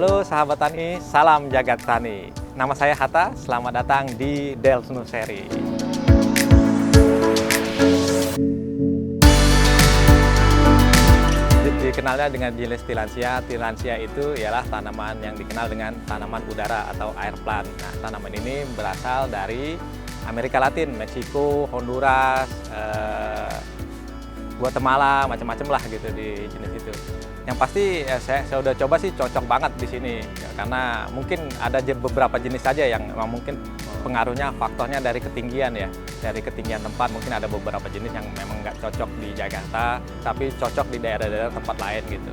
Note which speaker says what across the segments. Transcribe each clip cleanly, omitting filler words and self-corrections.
Speaker 1: Halo sahabat tani, salam jagat tani. Nama saya Hatta, selamat datang di Delft Nursery. Dikenalnya dengan jenis Tillandsia. Tillandsia itu ialah tanaman yang dikenal dengan tanaman udara atau air plant. Nah, tanaman ini berasal dari Amerika Latin, Meksiko, Honduras, Guatemala, macam-macam lah gitu di jenis itu. Yang pasti saya udah coba sih cocok banget di sini ya, karena mungkin ada beberapa jenis saja yang memang mungkin pengaruhnya faktornya dari ketinggian ya, dari ketinggian tempat. Mungkin ada beberapa jenis yang memang nggak cocok di Jakarta, tapi cocok di daerah-daerah tempat lain gitu.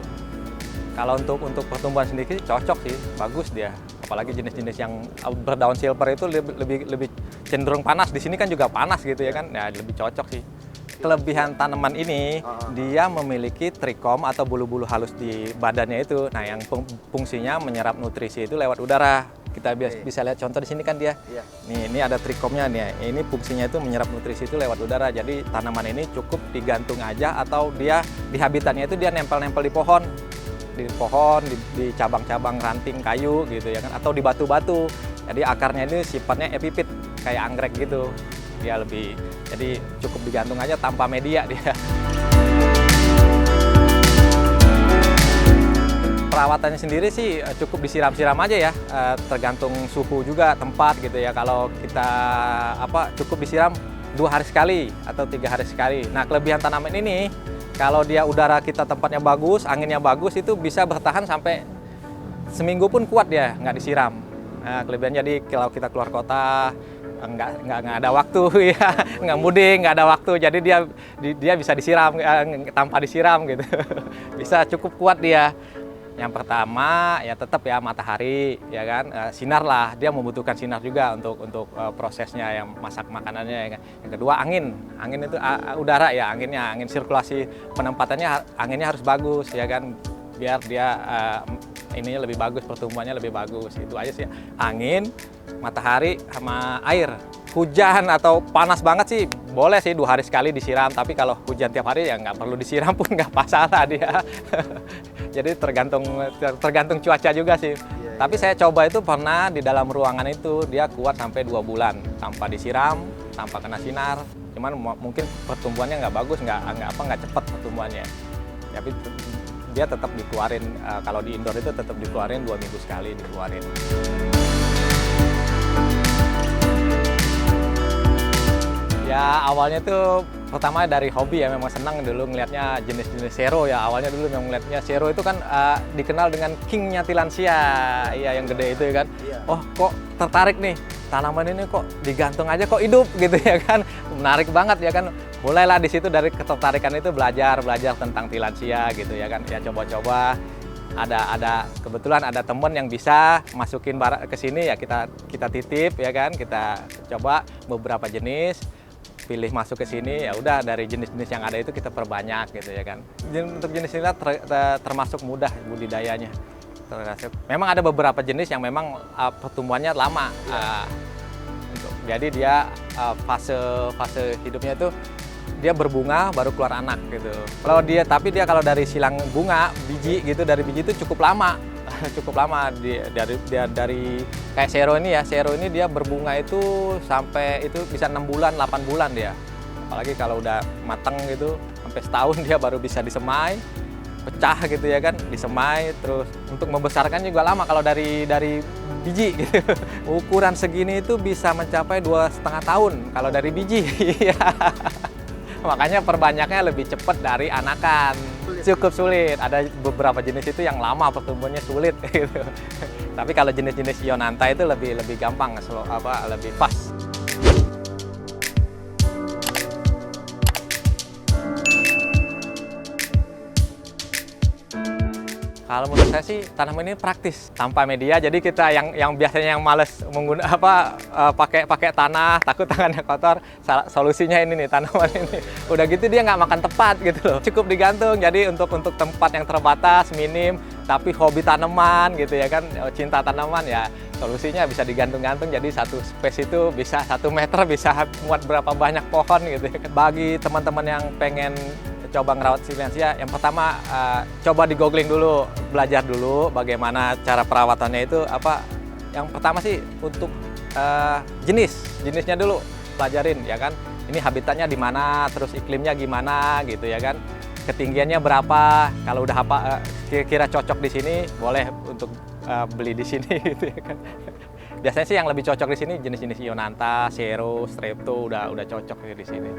Speaker 1: Kalau untuk pertumbuhan sendiri cocok sih, bagus dia. Apalagi jenis-jenis yang berdaun silver itu lebih cenderung panas. Di sini kan juga panas gitu ya kan, ya lebih cocok sih. Kelebihan tanaman ini, dia memiliki trikom atau bulu-bulu halus di badannya itu. Nah, yang fungsinya menyerap nutrisi itu lewat udara. Kita bisa lihat contoh di sini kan dia. Nih, ini ada trikomnya nih. Ini fungsinya itu menyerap nutrisi itu lewat udara. Jadi tanaman ini cukup digantung aja atau dia di habitatnya itu dia nempel-nempel di pohon. Di cabang-cabang ranting kayu gitu ya kan, atau di batu-batu. Jadi akarnya ini sifatnya epipit kayak anggrek gitu. Dia lebih, jadi cukup digantung aja tanpa media dia. Perawatannya sendiri sih cukup disiram-siram aja ya, tergantung suhu juga tempat gitu ya. Kalau kita cukup disiram 2 hari sekali atau 3 hari sekali. Nah, kelebihan tanaman ini kalau dia udara kita tempatnya bagus, anginnya bagus, itu bisa bertahan sampai seminggu pun kuat dia nggak disiram. Nah, kelebihannya jadi kalau kita keluar kota nggak ada waktu ya, nggak mudik, nggak ada waktu, jadi dia bisa disiram tanpa disiram gitu. Bisa cukup kuat dia. Yang pertama ya tetap ya matahari ya kan, sinar lah, dia membutuhkan sinar juga untuk prosesnya yang masak makanannya ya kan. Yang kedua angin itu udara ya, angin sirkulasi penempatannya, anginnya harus bagus ya kan, biar dia ininya lebih bagus, pertumbuhannya lebih bagus. Itu aja sih, angin, matahari sama air. Hujan atau panas banget sih boleh sih 2 hari sekali disiram, tapi kalau hujan tiap hari ya nggak perlu disiram pun nggak masalah dia. Jadi tergantung cuaca juga sih. Tapi saya coba itu pernah di dalam ruangan itu dia kuat sampai 2 bulan tanpa disiram, tanpa kena sinar. Cuman mungkin pertumbuhannya nggak bagus, nggak cepat pertumbuhannya. Tapi dia tetap dikeluarin, kalau di indoor itu tetap dikeluarin 2 minggu sekali dikeluarin. Ya awalnya tuh pertama dari hobi ya, memang senang dulu ngelihatnya jenis-jenis sero ya. Awalnya dulu memang ngelihatnya sero itu kan dikenal dengan kingnya Tillandsia, iya yang gede itu ya kan. Oh kok tertarik nih, tanaman ini kok digantung aja kok hidup gitu ya kan. Menarik banget ya kan. Mulailah di situ dari ketertarikan itu belajar tentang Tillandsia gitu ya kan. Ya coba-coba. Ada kebetulan ada temen yang bisa masukin barang ke sini ya, kita titip ya kan, kita coba beberapa jenis, pilih masuk ke sini, ya udah dari jenis-jenis yang ada itu kita perbanyak gitu ya kan. Untuk jenis ini termasuk mudah budidayanya. Memang ada beberapa jenis yang memang pertumbuhannya lama. Jadi dia fase hidupnya itu dia berbunga baru keluar anak gitu. Tapi dia kalau dari silang bunga biji gitu, dari biji itu cukup lama. Dari kayak sero ini ya, dia berbunga itu sampai itu bisa 6 bulan, 8 bulan dia. Apalagi kalau udah matang gitu, sampai setahun dia baru bisa disemai, pecah gitu ya kan, disemai. Terus untuk membesarkan juga lama kalau dari biji gitu. Ukuran segini itu bisa mencapai 2,5 tahun kalau dari biji. Makanya perbanyaknya lebih cepat dari anakan. Cukup sulit. Ada beberapa jenis itu yang lama pertumbuhannya sulit gitu. Tapi kalau jenis-jenis Ionantha itu lebih gampang, lebih fast. Kalau menurut saya sih tanaman ini praktis tanpa media. Jadi kita yang biasanya yang males pakai tanah, takut tangannya kotor, solusinya ini nih, tanaman ini. Udah gitu dia nggak makan tepat gitu loh. Cukup digantung. Jadi untuk tempat yang terbatas, minim, tapi hobi tanaman gitu ya kan, cinta tanaman ya, solusinya bisa digantung-gantung. Jadi satu space itu bisa 1 meter bisa muat berapa banyak pohon gitu ya kan. Bagi teman-teman yang pengen coba ngerawat silensia, yang pertama coba di googling dulu, belajar dulu bagaimana cara perawatannya itu apa. Yang pertama sih untuk jenisnya dulu pelajarin ya kan. Ini habitatnya di mana, terus iklimnya gimana gitu ya kan. Ketinggiannya berapa, kalau udah kira-kira cocok di sini, boleh untuk beli di sini gitu ya kan. Biasanya sih yang lebih cocok di sini jenis-jenis Ionantha, Sero, Strepto udah cocok di sini.